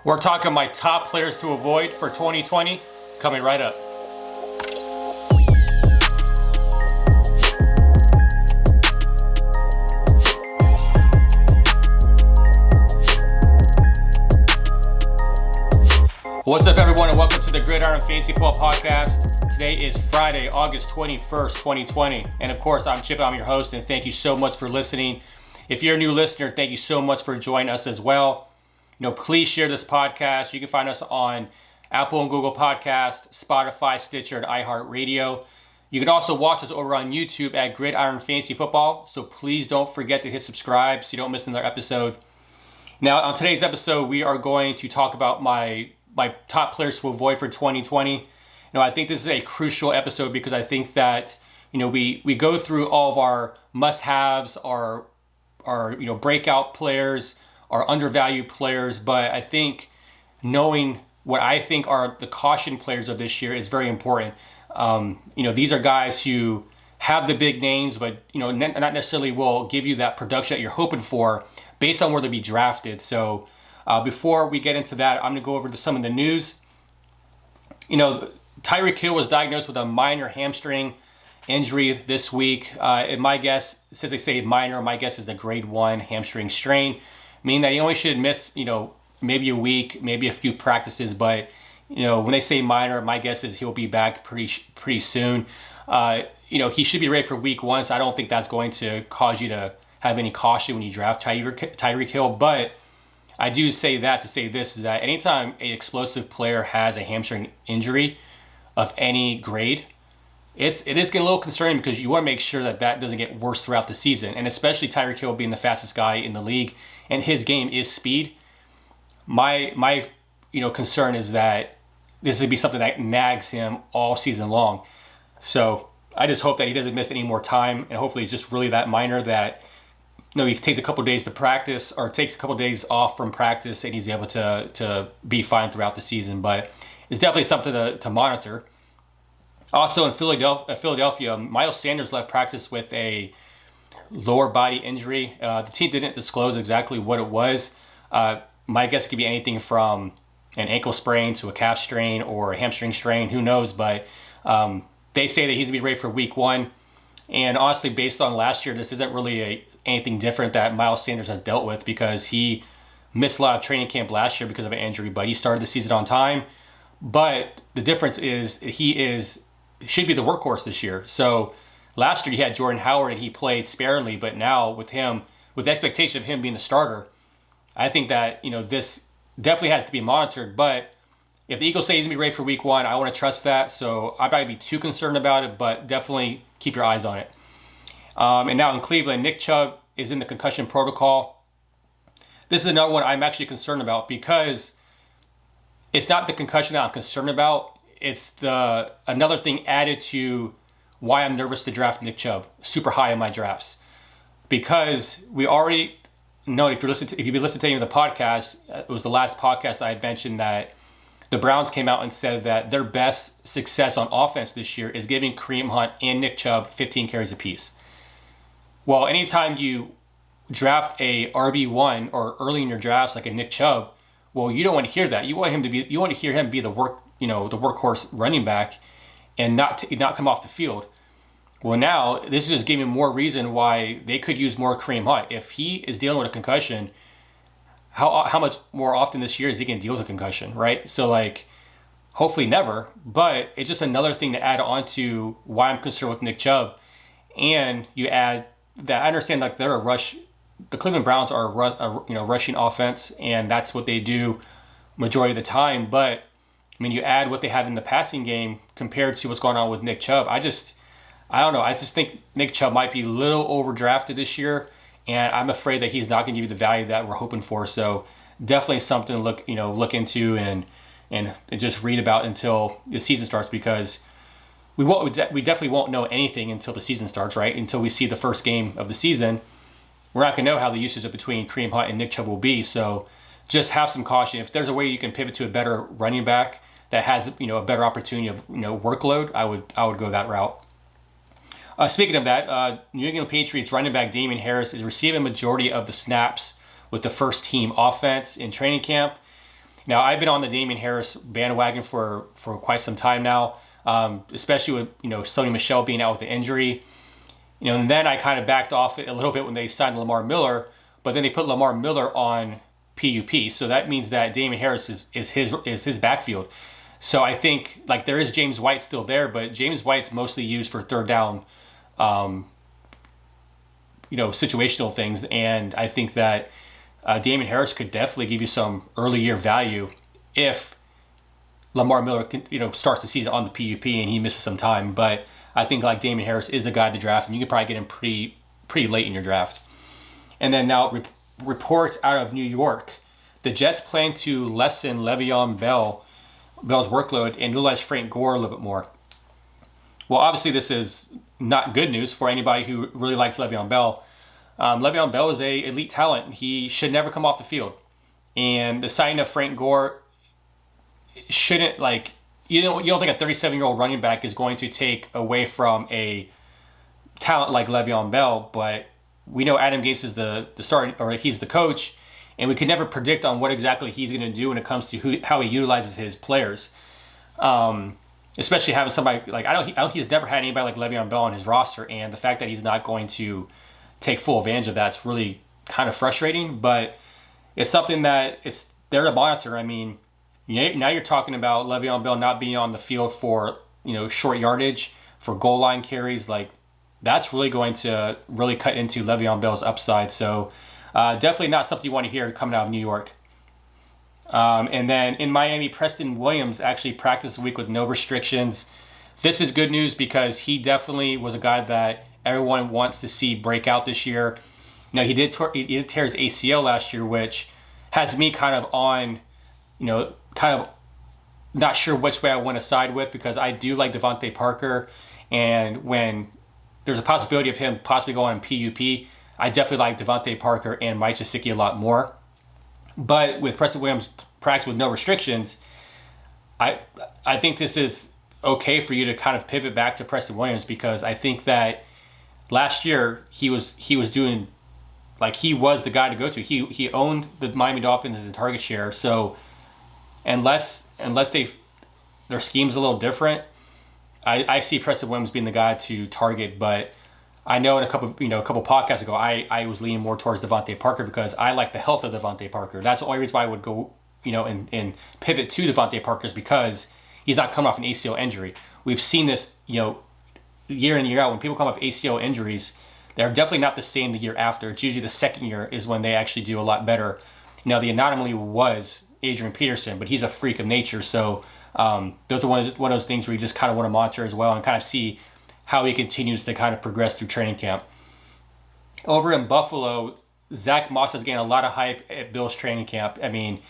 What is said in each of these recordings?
We're talking my top players to avoid for 2020, coming right up. What's up, everyone, and welcome to the Gridiron Fantasy Football Podcast. Today is Friday, August 21st, 2020. And of course, I'm Chip, I'm your host, and thank you so much for listening. If you're a new listener, thank you so much for joining us as well. Please share this podcast. You can find us on Apple and Google Podcasts, Spotify, Stitcher, and iHeartRadio. You can also watch us over on YouTube at Gridiron Fantasy Football. So please don't forget to hit subscribe so you don't miss another episode. Now, on today's episode, we are going to talk about my top players to avoid for 2020. I think this is a crucial episode because I think that, we go through all of our must-haves, our breakout players, our undervalued players, but I think knowing what I think are the caution players of this year is very important. These are guys who have the big names, but not necessarily will give you that production that you're hoping for based on where they'll be drafted. So before we get into that, I'm going to go over some of the news. Tyreek Hill was diagnosed with a minor hamstring injury this week. And my guess, since they say minor, my guess is a grade 1 hamstring strain, meaning that he only should miss, maybe a week, maybe a few practices. But, when they say minor, my guess is he'll be back pretty soon. He should be ready for week 1, so I don't think that's going to cause you to have any caution when you draft Tyreek Hill. But I do say that to say this, is that anytime an explosive player has a hamstring injury of any grade, it is getting a little concerning because you want to make sure that doesn't get worse throughout the season. And especially Tyreek Hill being the fastest guy in the league, and his game is speed. My concern is that this would be something that nags him all season long. So I just hope that he doesn't miss any more time, and hopefully it's just really that minor that he takes a couple days to practice or takes a couple days off from practice and he's able to be fine throughout the season. But it's definitely something to monitor. Also in Philadelphia, Miles Sanders left practice with a lower body injury. The team didn't disclose exactly what it was. My guess could be anything from an ankle sprain to a calf strain or a hamstring strain. Who knows? But they say that he's going to be ready for week 1. And honestly, based on last year, this isn't really anything different that Miles Sanders has dealt with because he missed a lot of training camp last year because of an injury, but he started the season on time. But the difference is he should be the workhorse this year. So last year he had Jordan Howard and he played sparingly, but now with the expectation of him being the starter, I think that this definitely has to be monitored. But if the Eagles say he's gonna be ready for week 1, I want to trust that. So I'm not gonna be too concerned about it, but definitely keep your eyes on it. And now in Cleveland, Nick Chubb is in the concussion protocol. This is another one I'm actually concerned about because it's not the concussion that I'm concerned about. It's another thing added to why I'm nervous to draft Nick Chubb super high in my drafts. Because we already know, if you've been listening to any of the podcasts, it was the last podcast I had mentioned that the Browns came out and said that their best success on offense this year is giving Kareem Hunt and Nick Chubb 15 carries apiece. Well, anytime you draft a RB1 or early in your drafts like a Nick Chubb, well, you don't want to hear that. You want to hear him be the workhorse running back and not come off the field. Well, now this is just giving more reason why they could use more Kareem Hunt. If he is dealing with a concussion, how much more often this year is he going to deal with a concussion, right? So hopefully never, but it's just another thing to add on to why I'm concerned with Nick Chubb. And you add that I understand they're the Cleveland Browns are a rushing offense, and that's what they do majority of the time. But you add what they have in the passing game compared to what's going on with Nick Chubb. I don't know. I just think Nick Chubb might be a little overdrafted this year, and I'm afraid that he's not going to give you the value that we're hoping for. So definitely something to look into and just read about until the season starts, because we definitely won't know anything until the season starts, right? Until we see the first game of the season, we're not going to know how the usage between Kareem Hunt and Nick Chubb will be. So just have some caution. If there's a way you can pivot to a better running back that has a better opportunity of workload, I would go that route. Speaking of that, New England Patriots running back Damian Harris is receiving a majority of the snaps with the first team offense in training camp. Now, I've been on the Damian Harris bandwagon for quite some time now, especially with, Sony Michel being out with the injury. And then I kind of backed off it a little bit when they signed Lamar Miller, but then they put Lamar Miller on PUP. So that means that Damian Harris is his backfield. So I think like there is James White still there, but James White's mostly used for third down, situational things. And I think that Damian Harris could definitely give you some early year value if Lamar Miller starts the season on the PUP and he misses some time. But I think like Damian Harris is the guy to draft, and you can probably get him pretty late in your draft. And then now reports out of New York, the Jets plan to lessen Le'Veon Bell's workload and utilize Frank Gore a little bit more. Well, obviously this is not good news for anybody who really likes Le'Veon Bell. Le'Veon Bell is a elite talent. He should never come off the field. And the signing of Frank Gore shouldn't, like, you don't think a 37-year-old running back is going to take away from a talent like Le'Veon Bell, but we know Adam Gase is the starting, or he's the coach, and we can never predict on what exactly he's going to do when it comes to how he utilizes his players. Especially having somebody like, I don't he's never had anybody like Le'Veon Bell on his roster, and the fact that he's not going to take full advantage of that's really kind of frustrating, but it's something that it's there to monitor. I mean, now you're talking about Le'Veon Bell not being on the field for, short yardage, for goal line carries. Like, that's really going to really cut into Le'Veon Bell's upside. So definitely not something you want to hear coming out of New York. And then in Miami, Preston Williams actually practiced a week with no restrictions. This is good news because he definitely was a guy that everyone wants to see break out this year. Now, he did tear his ACL last year, which has me kind of on, kind of not sure which way I want to side with, because I do like Devontae Parker. And when there's a possibility of him possibly going on PUP, I definitely like Devontae Parker and Mike Gesicki a lot more. But with Preston Williams practice with no restrictions, I think this is okay for you to kind of pivot back to Preston Williams, because I think that last year he was doing, like, he was the guy to go to. He owned the Miami Dolphins in target share. So unless their scheme's a little different, I see Preston Williams being the guy to target. But I know in a couple podcasts ago, I was leaning more towards Devontae Parker because I like the health of Devontae Parker. That's the only reason why I would go, and pivot to Devontae Parker, is because he's not coming off an ACL injury. We've seen this, year in, year out. When people come off ACL injuries, they're definitely not the same the year after. It's usually the second year is when they actually do a lot better. The anomaly was Adrian Peterson, but he's a freak of nature. So those are one of those things where you just kind of want to monitor as well and kind of see how he continues to kind of progress through training camp. Over in Buffalo, Zach Moss is getting a lot of hype at Bills training camp. I mean,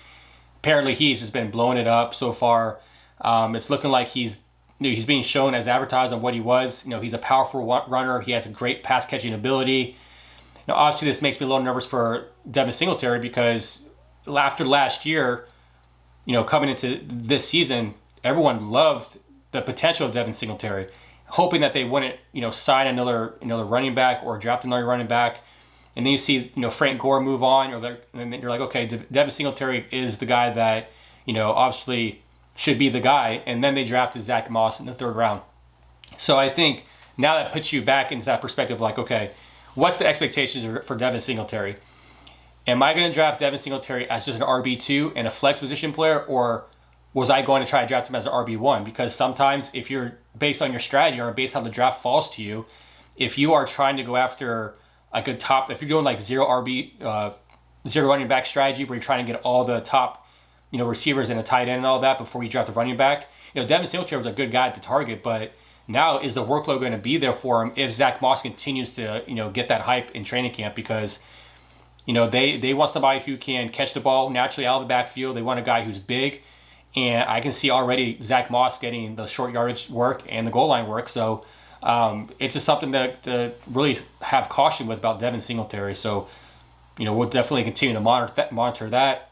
apparently he's just been blowing it up so far. It's looking like he's being shown as advertised on what he was. He's a powerful runner. He has a great pass catching ability. Now, obviously, this makes me a little nervous for Devin Singletary, because after last year, coming into this season, everyone loved the potential of Devin Singletary, hoping that they wouldn't, sign another running back or draft another running back. And then you see, Frank Gore move on, and then you're like, okay, Devin Singletary is the guy that, obviously should be the guy. And then they drafted Zach Moss in the third round. So I think now that puts you back into that perspective, like, okay, what's the expectations for Devin Singletary? Am I going to draft Devin Singletary as just an RB2 and a flex position player, or was I going to try to draft him as an RB1? Because sometimes if you're based on your strategy or based on the draft falls to you, if you are trying to go after like a top, if you're doing like zero running back strategy where you're trying to get all the top, receivers and a tight end and all that before you draft the running back, Devin Singletary was a good guy to target, but now is the workload going to be there for him if Zach Moss continues to, get that hype in training camp? Because, they want somebody who can catch the ball naturally out of the backfield. They want a guy who's big. And I can see already Zach Moss getting the short yardage work and the goal line work. So it's just something to really have caution with about Devin Singletary. So, we'll definitely continue to monitor that.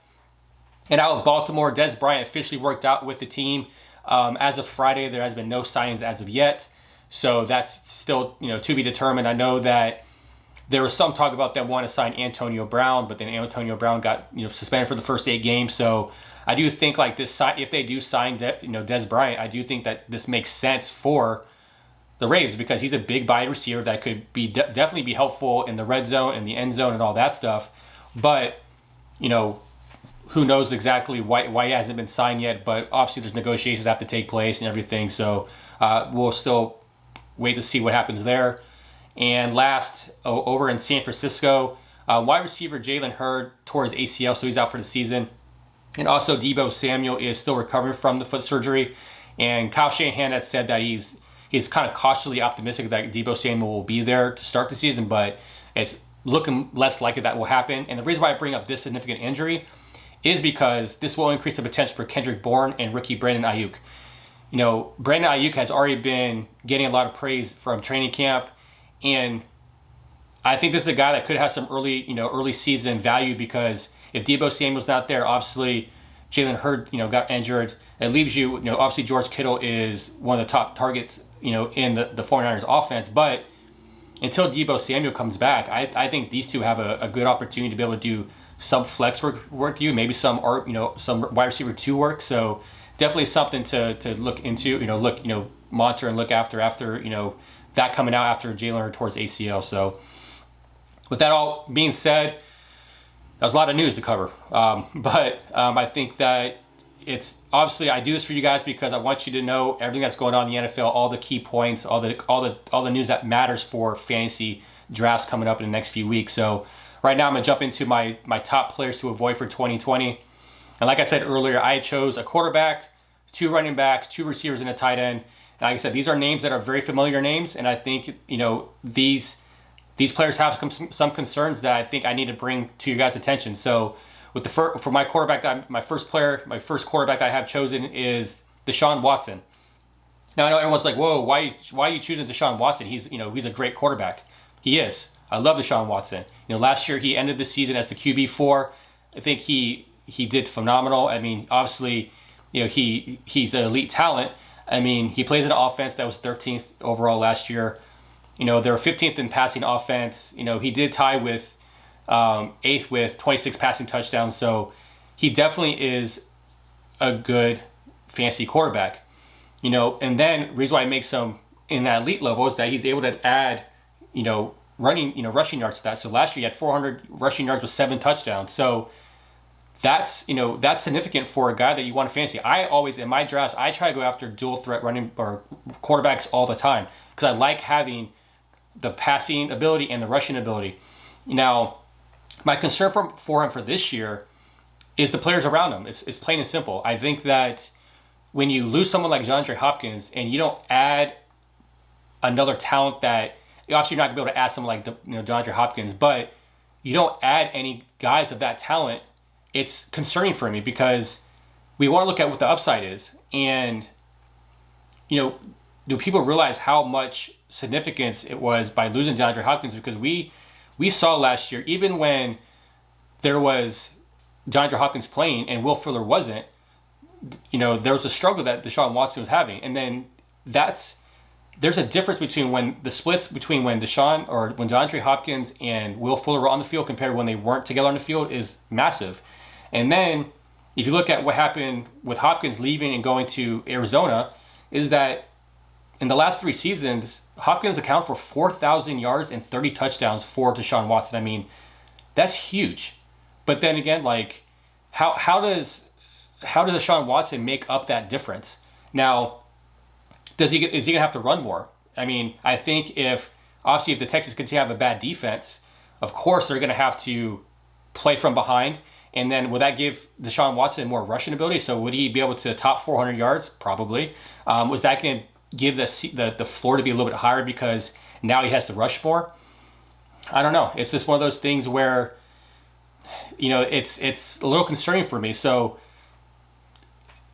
And out of Baltimore, Des Bryant officially worked out with the team. As of Friday, there has been no signings as of yet. So that's still, to be determined. I know that there was some talk about them wanting to sign Antonio Brown, but then Antonio Brown got, suspended for the first 8 games. So I do think like this, if they do sign Des Bryant, I do think that this makes sense for the Ravens because he's a big body receiver that could be definitely be helpful in the red zone and the end zone and all that stuff. But who knows exactly why he hasn't been signed yet? But obviously there's negotiations that have to take place and everything. So we'll still wait to see what happens there. And last, over in San Francisco, wide receiver Jalen Hurd tore his ACL, so he's out for the season. And also Deebo Samuel is still recovering from the foot surgery. And Kyle Shanahan has said that he's kind of cautiously optimistic that Deebo Samuel will be there to start the season, but it's looking less likely that will happen. And the reason why I bring up this significant injury is because this will increase the potential for Kendrick Bourne and rookie Brandon Ayuk. Brandon Ayuk has already been getting a lot of praise from training camp, and I think this is a guy that could have some early season value because if Deebo Samuel's not there, obviously Jalen Hurd, got injured. It leaves you, obviously George Kittle is one of the top targets, in the 49ers offense. But until Deebo Samuel comes back, I think these two have a good opportunity to be able to do some flex work to you, maybe some some wide receiver 2 work. So definitely something to look into, monitor and look after that coming out after Jalen Hurd towards ACL. So with that all being said, that was a lot of news to cover. But I think that it's obviously I do this for you guys because I want you to know everything that's going on in the NFL, all the key points, all the news that matters for fantasy drafts coming up in the next few weeks. So right now I'm gonna jump into my top players to avoid for 2020. And like I said earlier, I chose a quarterback, 2 running backs, 2 receivers, and a tight end. And like I said, these are names that are very familiar names, and I think these players have some concerns that I think I need to bring to your guys' attention. So with for my quarterback, my first quarterback that I have chosen is Deshaun Watson. Now I know everyone's like, "Whoa, why are you choosing Deshaun Watson? He's a great quarterback." He is. I love Deshaun Watson. Last year he ended the season as the QB4. I think he did phenomenal. I mean, obviously, he's an elite talent. I mean, he plays in an offense that was 13th overall last year. They were 15th in passing offense. He did tie with 8th with 26 passing touchdowns. So he definitely is a good fantasy quarterback. And then the reason why I make some in that elite level is that he's able to add, rushing yards to that. So last year he had 400 rushing yards with 7 touchdowns. So that's significant for a guy that you want to fantasy. I always, in my drafts, I try to go after dual threat running or quarterbacks all the time because I like having the passing ability and the rushing ability. Now, my concern for him for this year is the players around him. It's plain and simple. I think that when you lose someone like DeAndre Hopkins and you don't add another talent that, obviously you're not going to be able to add someone like DeAndre Hopkins, but you don't add any guys of that talent, it's concerning for me because we want to look at what the upside is. And, do people realize how much significance it was by losing DeAndre Hopkins? Because we saw last year, even when there was DeAndre Hopkins playing and Will Fuller wasn't, there was a struggle that Deshaun Watson was having. And then there's a difference between when DeAndre Hopkins and Will Fuller were on the field compared to when they weren't together on the field is massive. And then if you look at what happened with Hopkins leaving and going to Arizona, is that in the last 3 seasons, Hopkins accounted for 4,000 yards and 30 touchdowns for Deshaun Watson. I mean, that's huge. But then again, like, how does Deshaun Watson make up that difference? Now, is he gonna have to run more? I mean, I think if the Texans continue to have a bad defense, of course they're gonna have to play from behind. And then will that give Deshaun Watson more rushing ability? So would he be able to top 400 yards? Probably. Was that going to give the floor to be a little bit higher because now he has to rush more? I don't know. It's just one of those things where, it's a little concerning for me. So,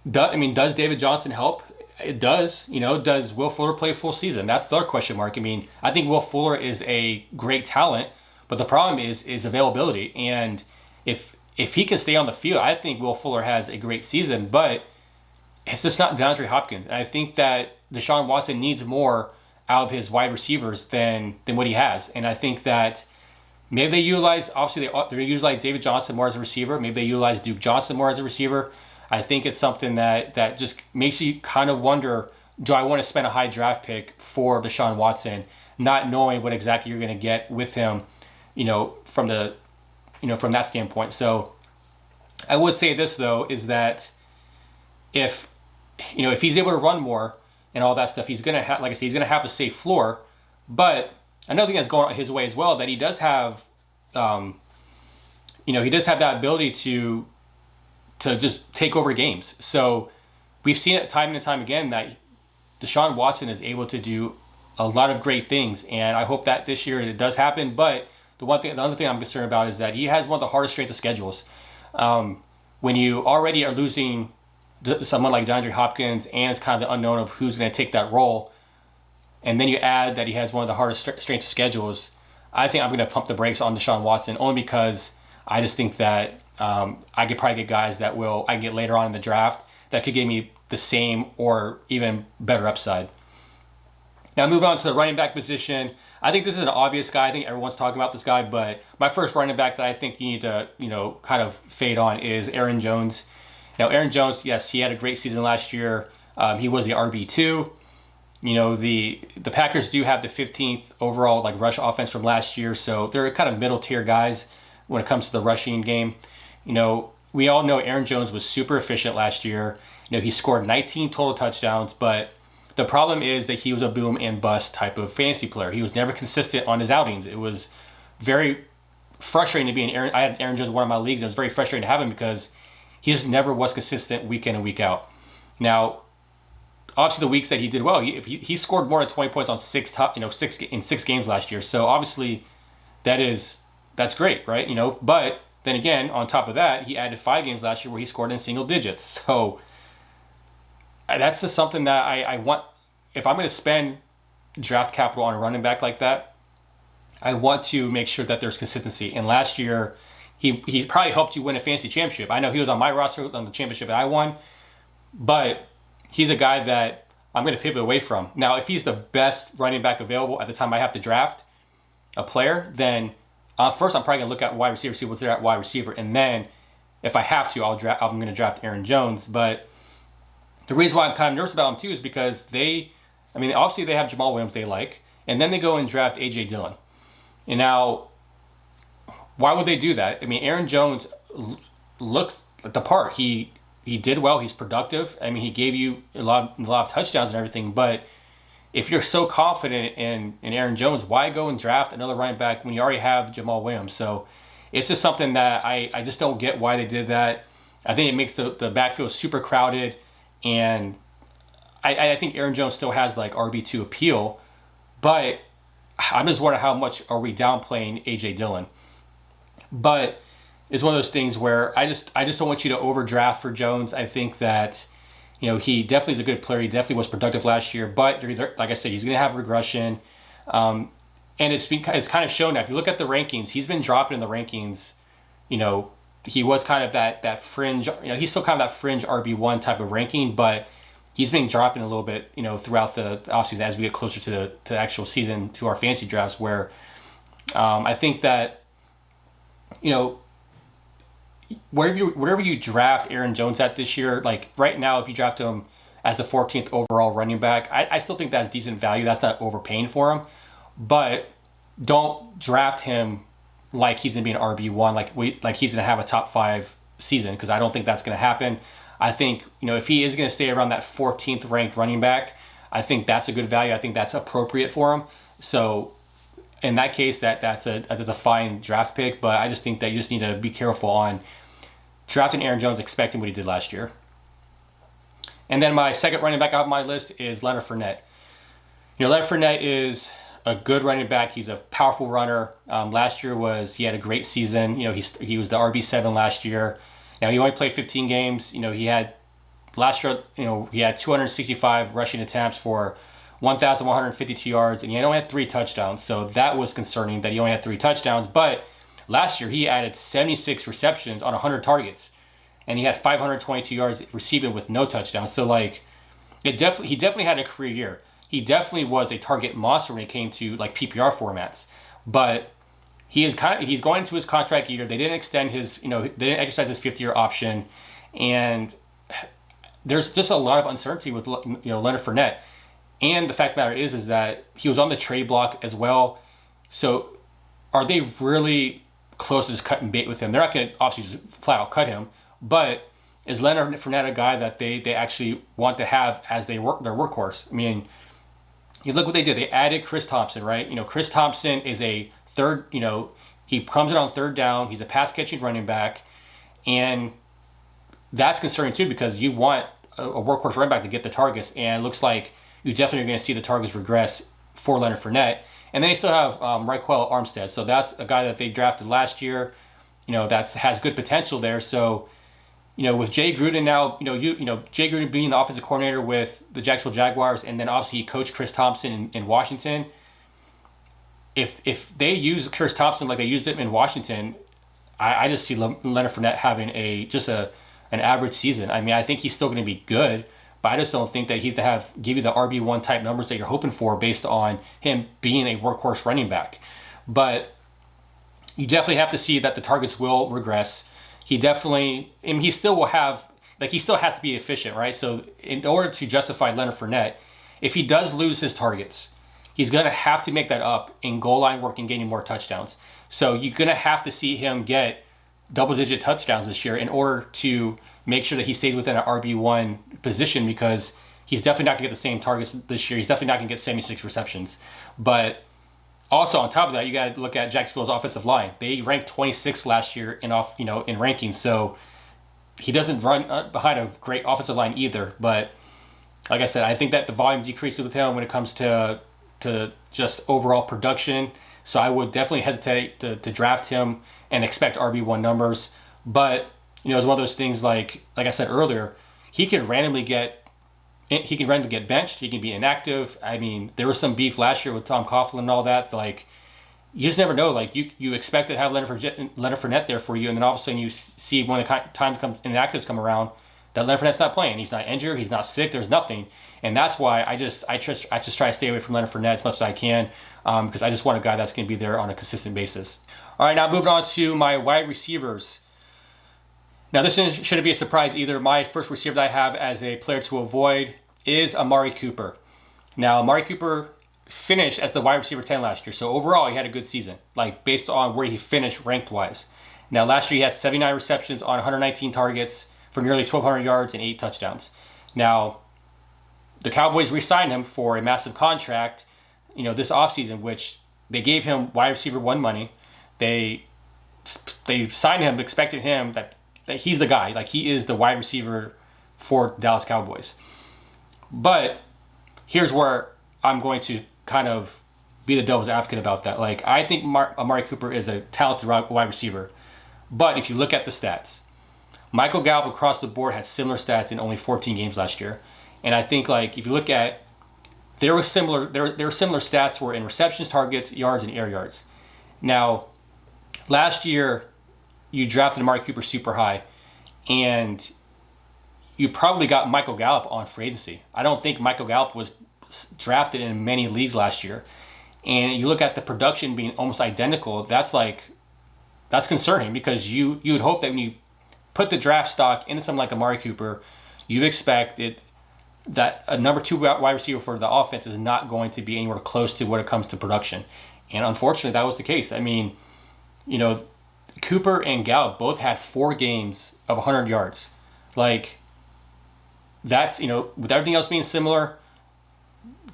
does David Johnson help? It does. Does Will Fuller play a full season? That's the other question mark. I mean, I think Will Fuller is a great talent, but the problem is availability. And if he can stay on the field, I think Will Fuller has a great season, but it's just not DeAndre Hopkins. And I think that Deshaun Watson needs more out of his wide receivers than what he has. And I think that maybe they utilize David Johnson more as a receiver. Maybe they utilize Duke Johnson more as a receiver. I think it's something that just makes you kind of wonder, do I want to spend a high draft pick for Deshaun Watson, not knowing what exactly you're going to get with him, from from that standpoint. So I would say this though, is that if he's able to run more and all that stuff, he's going to have, like I said, he's going to have a safe floor. But another thing that's going his way as well, that he does have, he does have that ability to just take over games. So we've seen it time and time again that Deshaun Watson is able to do a lot of great things, and I hope that this year it does happen. But the other thing I'm concerned about is that he has one of the hardest strength of schedules. When you already are losing someone like DeAndre Hopkins, and it's kind of the unknown of who's going to take that role, and then you add that he has one of the hardest strength of schedules, I think I'm going to pump the brakes on Deshaun Watson, only because I just think that I could probably get guys that I can get later on in the draft that could give me the same or even better upside. Now, move on to the running back position. I think this is an obvious guy. I think everyone's talking about this guy, but my first running back that I think you need to, kind of fade on is Aaron Jones. Now, Aaron Jones, yes, he had a great season last year. He was the RB2. The Packers do have the 15th overall rush offense from last year, so they're kind of middle tier guys when it comes to the rushing game. We all know Aaron Jones was super efficient last year. He scored 19 total touchdowns, but the problem is that he was a boom and bust type of fantasy player. He was never consistent on his outings. It was very frustrating to be I had Aaron Jones in one of my leagues, and it was very frustrating to have him because he just never was consistent week in and week out. Now, obviously the weeks that he did well, he scored more than 20 points on six games last year. So obviously that's great, right? But then again, on top of that, he added 5 games last year where he scored in single digits. So that's just something that I want. If I'm going to spend draft capital on a running back like that, I want to make sure that there's consistency. And last year, he probably helped you win a fantasy championship. I know he was on my roster on the championship that I won, but he's a guy that I'm going to pivot away from. Now, if he's the best running back available at the time I have to draft a player, then first I'm probably going to look at wide receiver, see what's there at wide receiver, and then if I have to, I'm going to draft Aaron Jones. But the reason why I'm kind of nervous about him too is because obviously they have Jamal Williams they like, and then they go and draft A.J. Dillon. And now, why would they do that? Aaron Jones looks the part. He did well. He's productive. He gave you a lot of touchdowns and everything. But if you're so confident in Aaron Jones, why go and draft another running back when you already have Jamal Williams? So it's just something that I just don't get why they did that. I think it makes the backfield super crowded. And I think Aaron Jones still has RB2 appeal, but I'm just wondering how much are we downplaying A.J. Dillon. But it's one of those things where I just don't want you to overdraft for Jones. I think that he definitely is a good player. He definitely was productive last year, but like I said, he's going to have regression, and it's kind of shown now. If you look at the rankings, he's been dropping in the rankings. He was kind of that fringe, he's still kind of that fringe RB1 type of ranking, but he's been dropping a little bit, throughout the offseason as we get closer to the actual season, to our fantasy drafts, where I think that, wherever you draft Aaron Jones at this year, right now, if you draft him as the 14th overall running back, I still think that's decent value. That's not overpaying for him, but don't draft him like he's going to be an RB1, like he's going to have a top 5 season, because I don't think that's going to happen. I think, if he is going to stay around that 14th ranked running back, I think that's a good value. I think that's appropriate for him. So in that case, that's a fine draft pick, but I just think that you just need to be careful on drafting Aaron Jones expecting what he did last year. And then my second running back on my list is Leonard Fournette. Leonard Fournette is a good running back. He's a powerful runner. Last year he had a great season. He was the RB7 last year. Now he only played 15 games. He had last year. He had 265 rushing attempts for 1,152 yards, and he only had 3 touchdowns. So that was concerning that he only had 3 touchdowns. But last year he added 76 receptions on 100 targets, and he had 522 yards receiving with no touchdowns. So he definitely had a career year. He definitely was a target monster when it came to PPR formats, but he's going into his contract year. They didn't extend his, they didn't exercise his 5th year option, and there's just a lot of uncertainty with Leonard Fournette, and the fact of the matter is that he was on the trade block as well. So are they really close to just cutting bait with him? They're not going to obviously just flat out cut him, but is Leonard Fournette a guy that they actually want to have as their workhorse? I mean, you look what they did. They added Chris Thompson, right? Chris Thompson is a third, he comes in on third down. He's a pass-catching running back. And that's concerning too, because you want a workhorse running back to get the targets. And it looks like you definitely are going to see the targets regress for Leonard Fournette. And then they still have Raquel Armstead. So that's a guy that they drafted last year, that has good potential there. So, with Jay Gruden now, Jay Gruden being the offensive coordinator with the Jacksonville Jaguars, and then obviously he coached Chris Thompson in Washington. If they use Chris Thompson like they used him in Washington, I just see Leonard Fournette having an average season. I mean, I think he's still going to be good, but I just don't think that he's to give you the RB1 type numbers that you're hoping for based on him being a workhorse running back. But you definitely have to see that the targets will regress. He still will have, he still has to be efficient, right? So in order to justify Leonard Fournette, if he does lose his targets, he's going to have to make that up in goal line work and getting more touchdowns. So you're going to have to see him get double-digit touchdowns this year in order to make sure that he stays within an RB1 position, because he's definitely not going to get the same targets this year. He's definitely not going to get 76 receptions. But also on top of that, you got to look at Jacksonville's offensive line. They ranked 26th last year in rankings, so he doesn't run behind a great offensive line either. But like I said, I think that the volume decreases with him when it comes to just overall production. So I would definitely hesitate to draft him and expect RB1 numbers. But it's one of those things like I said earlier, he can randomly get benched. He can be inactive. I mean, there was some beef last year with Tom Coughlin and all that. You just never know. You expect to have Leonard Fournette there for you, and then all of a sudden you see when the time inactives come around that Leonard Fournette's not playing. He's not injured. He's not sick. There's nothing, and that's why I just try to stay away from Leonard Fournette as much as I can, because I just want a guy that's going to be there on a consistent basis. All right, now moving on to my wide receivers. Now, this shouldn't be a surprise either. My first receiver that I have as a player to avoid is Amari Cooper. Now, Amari Cooper finished as the wide receiver 10 last year. So overall, he had a good season, based on where he finished ranked-wise. Now, last year he had 79 receptions on 119 targets for nearly 1,200 yards and 8 touchdowns. Now, the Cowboys re-signed him for a massive contract, this offseason, which they gave him wide receiver 1 money. They signed him, expected him that he's the guy. He is the wide receiver for Dallas Cowboys. But here's where I'm going to kind of be the devil's advocate about that. I think Amari Cooper is a talented wide receiver. But if you look at the stats, Michael Gallup across the board had similar stats in only 14 games last year. And I think if you look at, there were similar stats were in receptions, targets, yards, and air yards. Now, last year, you drafted Amari Cooper super high, and you probably got Michael Gallup on free agency. I don't think Michael Gallup was drafted in many leagues last year. And you look at the production being almost identical, that's concerning, because you would hope that when you put the draft stock into something like Amari Cooper, you expect that a number 2 wide receiver for the offense is not going to be anywhere close to what it comes to production. And unfortunately, that was the case. I mean, Cooper and Gallup both had 4 games of 100 yards. That's, with everything else being similar,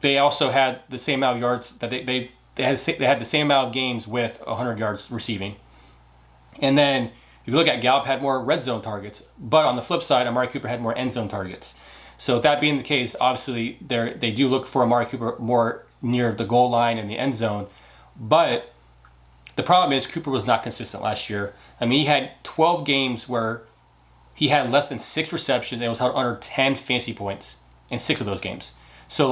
they also had the same amount of yards that they had the same amount of games with 100 yards receiving. And then if you look at Gallup had more red zone targets, but on the flip side, Amari Cooper had more end zone targets. So that being the case, obviously they do look for Amari Cooper more near the goal line and the end zone. But the problem is Cooper was not consistent last year. I mean, he had 12 games where he had less than 6 receptions and was held under 10 fantasy points in 6 of those games. So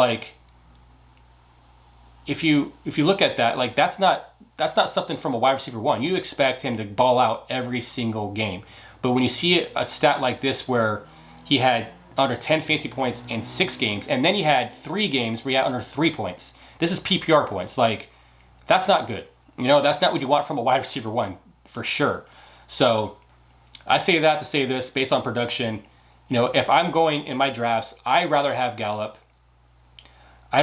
if you look at that, that's not something from a wide receiver 1. You expect him to ball out every single game. But when you see a stat like this where he had under 10 fantasy points in 6 games, and then he had 3 games where he had under 3 points. This is PPR points. That's not good. That's not what you want from a wide receiver 1, for sure. So I say that to say this, based on production, if I'm going in my drafts, I rather have Gallup. I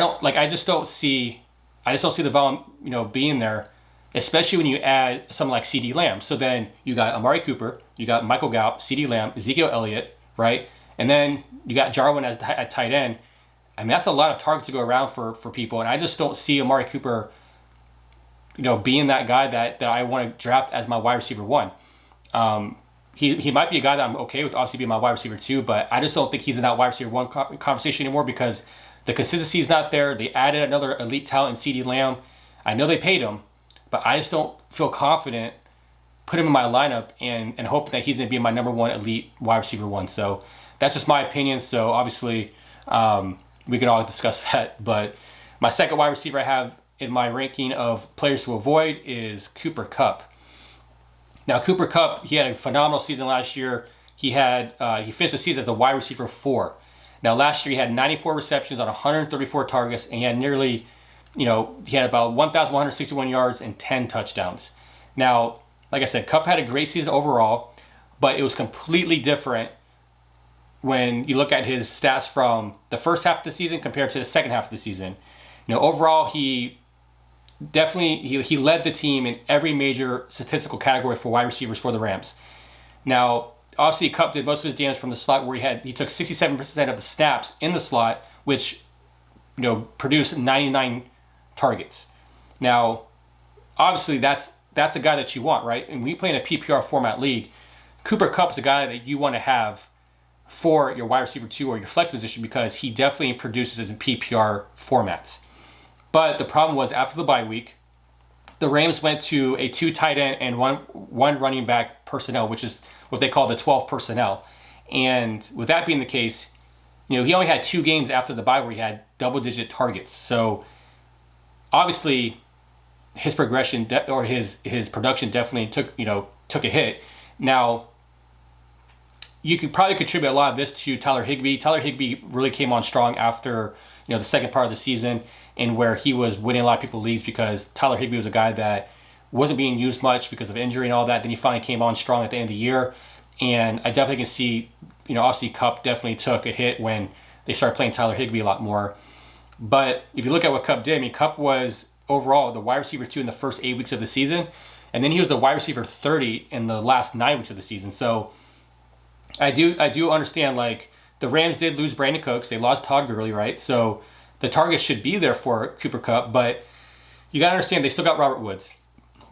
just don't see the volume, being there, especially when you add someone like CeeDee Lamb. So then you got Amari Cooper, you got Michael Gallup, CeeDee Lamb, Ezekiel Elliott, right? And then you got Jarwin at tight end. I mean, that's a lot of targets to go around for people, and I just don't see Amari Cooper, being that guy that I want to draft as my wide receiver one. He might be a guy that I'm okay with, obviously being my wide receiver two, but I just don't think he's in that wide receiver one conversation anymore because the consistency is not there. They added another elite talent in CeeDee Lamb. I know they paid him, but I just don't feel confident put him in my lineup and hope that he's going to be my number one elite wide receiver one. So that's just my opinion. So obviously we can all discuss that. But my second wide receiver I have in my ranking of players to avoid is Cooper Kupp. Now Cooper Kupp, he had a phenomenal season last year. He finished the season as the wide receiver 4. Now last year he had 94 receptions on 134 targets, and he had nearly, he had about 1,161 yards and 10 touchdowns. Now, like I said, Kupp had a great season overall, but it was completely different when you look at his stats from the first half of the season compared to the second half of the season. Overall, he led the team in every major statistical category for wide receivers for the Rams. Now, obviously, Kupp did most of his damage from the slot, where he took 67% of the snaps in the slot, which produced 99 targets. Now, obviously, that's a guy that you want, right? And when you play in a PPR format league, Cooper Kupp's a guy that you want to have for your wide receiver 2 or your flex position because he definitely produces in PPR formats. But the problem was after the bye week, the Rams went to a 2 tight end and one running back personnel, which is what they call the 12 personnel. And with that being the case, he only had 2 games after the bye where he had double-digit targets. So obviously, his progression or his production definitely took a hit. Now, you could probably contribute a lot of this to Tyler Higbee. Tyler Higbee really came on strong after the second part of the season, and where he was winning a lot of people leagues because Tyler Higbee was a guy that wasn't being used much because of injury and all that. Then he finally came on strong at the end of the year, and I definitely can see, obviously Kupp definitely took a hit when they started playing Tyler Higbee a lot more. But if you look at what Kupp did, Kupp was overall the wide receiver 2 in the first 8 weeks of the season, and then he was the wide receiver 30 in the last 9 weeks of the season. So I do understand, like, the Rams did lose Brandon Cooks. They lost Todd Gurley, right? So the target should be there for Cooper Kupp, but you got to understand they still got Robert Woods.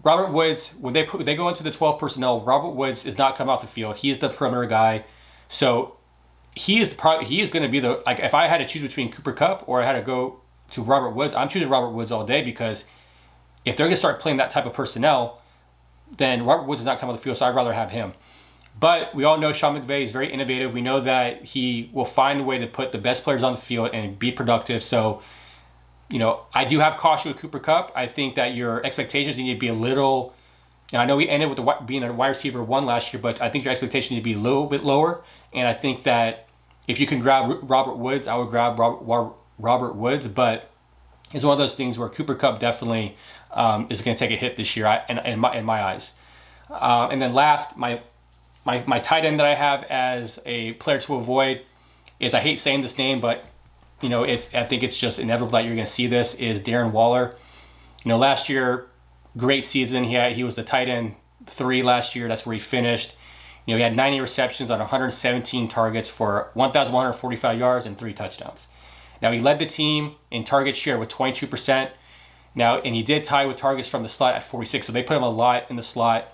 Robert Woods, when they go into the 12 personnel, Robert Woods is not coming off the field. He's the perimeter guy. So he is going to be if I had to choose between Cooper Kupp or I had to go to Robert Woods, I'm choosing Robert Woods all day because if they're going to start playing that type of personnel, then Robert Woods is not coming off the field, so I'd rather have him. But we all know Sean McVay is very innovative. We know that he will find a way to put the best players on the field and be productive. So, I do have caution with Cooper Kupp. I think that your expectations need to be a little... I know we ended with being a wide receiver 1 last year, but I think your expectations need to be a little bit lower. And I think that if you can grab Robert Woods, I would grab Robert Woods. But it's one of those things where Cooper Kupp definitely is going to take a hit this year in my eyes. And then last, my tight end that I have as a player to avoid is, I hate saying this name, but I think it's just inevitable that you're going to see this, is Darren Waller. Last year, great season. He was the tight end 3 last year. That's where he finished. He had 90 receptions on 117 targets for 1,145 yards and 3 touchdowns. Now, he led the team in target share with 22%. Now, and he did tie with targets from the slot at 46, so they put him a lot in the slot.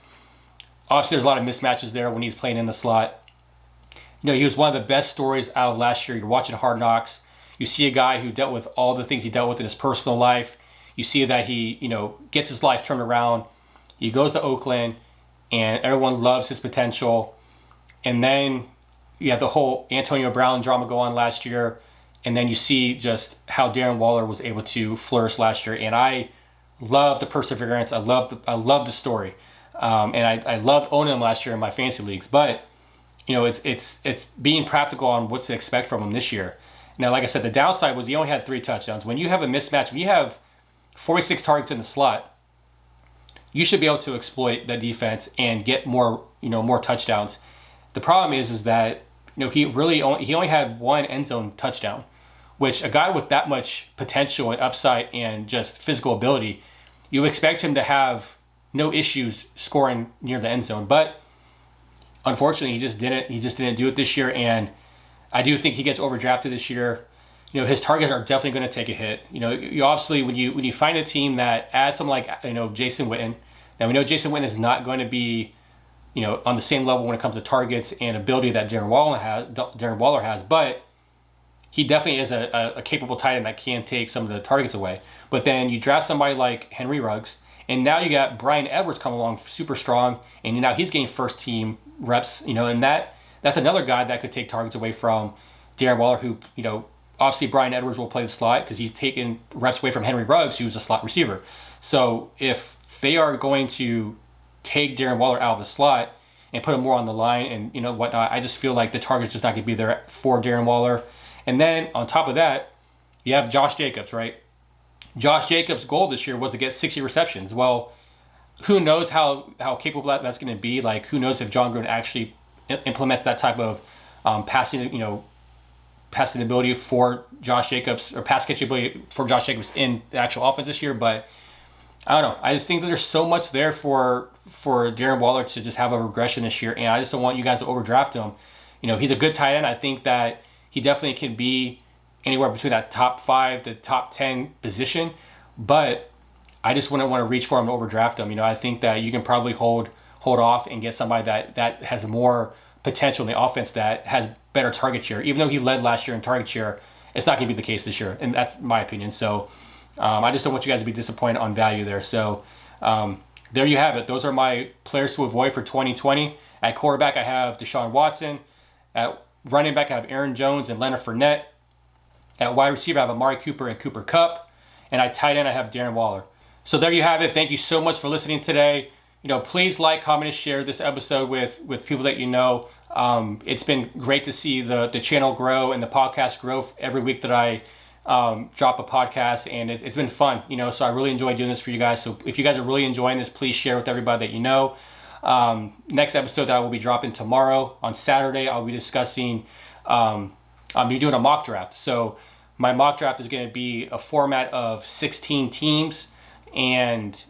Obviously, there's a lot of mismatches there when he's playing in the slot. He was one of the best stories out of last year. You're watching Hard Knocks. You see a guy who dealt with all the things he dealt with in his personal life. You see that he, gets his life turned around. He goes to Oakland, and everyone loves his potential. And then you have the whole Antonio Brown drama go on last year. And then you see just how Darren Waller was able to flourish last year. And I love the perseverance. I love the story. And I loved owning him last year in my fantasy leagues. But, it's being practical on what to expect from him this year. Now, like I said, the downside was he only had 3 touchdowns. When you have a mismatch, when you have 46 targets in the slot, you should be able to exploit that defense and get more touchdowns. The problem is that he only had one end zone touchdown, which a guy with that much potential and upside and just physical ability, you expect him to have no issues scoring near the end zone. But unfortunately, he just didn't do it this year, and I do think he gets overdrafted this year. His targets are definitely going to take a hit. You obviously when you find a team that adds someone like Jason Witten. Now we know Jason Witten is not going to be on the same level when it comes to targets and ability that Darren Waller has, but he definitely is a capable tight end that can take some of the targets away. But then you draft somebody like Henry Ruggs, and now you got Bryan Edwards come along super strong, and now he's getting first team reps. And that's another guy that could take targets away from Darren Waller, who obviously Bryan Edwards will play the slot because he's taking reps away from Henry Ruggs, who's a slot receiver. So if they are going to take Darren Waller out of the slot and put him more on the line and whatnot, I just feel like the target's just not going to be there for Darren Waller. And then on top of that, you have Josh Jacobs, right? Josh Jacobs' goal this year was to get 60 receptions. Well, who knows how capable that's going to be? Like, who knows if John Gruden actually implements that type of passing ability for Josh Jacobs, or pass catching ability for Josh Jacobs in the actual offense this year. But I don't know. I just think that there's so much there for Darren Waller to just have a regression this year, and I just don't want you guys to overdraft him. He's a good tight end. I think that he definitely can be anywhere between that top 5 to top 10 position, but I just wouldn't want to reach for him to overdraft him. I think that you can probably hold off and get somebody that has more potential in the offense, that has better target share. Even though he led last year in target share, it's not going to be the case this year, and that's my opinion. So I just don't want you guys to be disappointed on value there. So there you have it. Those are my players to avoid for 2020. At quarterback, I have Deshaun Watson. At running back, I have Aaron Jones and Leonard Fournette. At wide receiver, I have Amari Cooper and Cooper Kupp. And at tight end, I have Darren Waller. So there you have it. Thank you so much for listening today. Please like, comment, and share this episode with people that you know. It's been great to see the channel grow and the podcast grow every week that I drop a podcast, and it's been fun. So I really enjoy doing this for you guys. So if you guys are really enjoying this, please share with everybody that you know. Next episode that I will be dropping tomorrow on Saturday, I'll be discussing. I'll be doing a mock draft. So my mock draft is going to be a format of 16 teams, and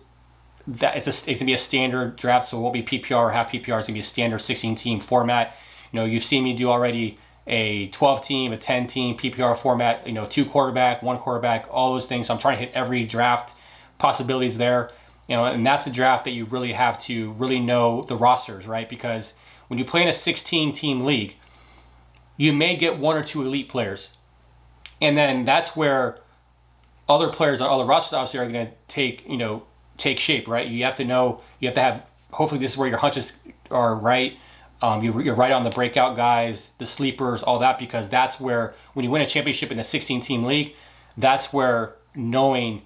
it's going to be a standard draft, so it won't be PPR or half PPR. It's going to be a standard 16-team format. You've seen me do already a 12-team, a 10-team PPR format, 2 quarterback, 1 quarterback, all those things. So I'm trying to hit every draft possibilities there. And that's a draft that you really have to really know the rosters, right? Because when you play in a 16-team league, you may get 1 or 2 elite players. And then that's where other players on other rosters obviously are going to take shape, right? You have to have, hopefully this is where your hunches are right. You're right on the breakout guys, the sleepers, all that, because that's where, when you win a championship in a 16-team league, that's where knowing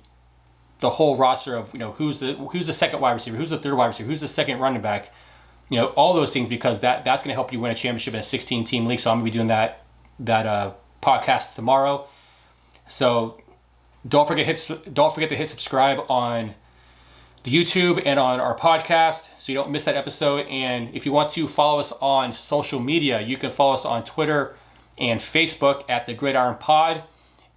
the whole roster of, who's the second wide receiver, who's the third wide receiver, who's the second running back, all those things, because that's going to help you win a championship in a 16-team league. So I'm going to be doing that podcast tomorrow. So don't forget to hit subscribe on the YouTube and on our podcast so you don't miss that episode. And if you want to follow us on social media, you can follow us on Twitter and Facebook at the Gridiron Pod,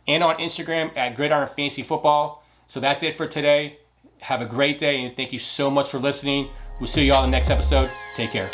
and on Instagram at Gridiron Fantasy Football. So that's it for today. Have a great day, and thank you so much for listening. We'll see you all in the next episode. Take care.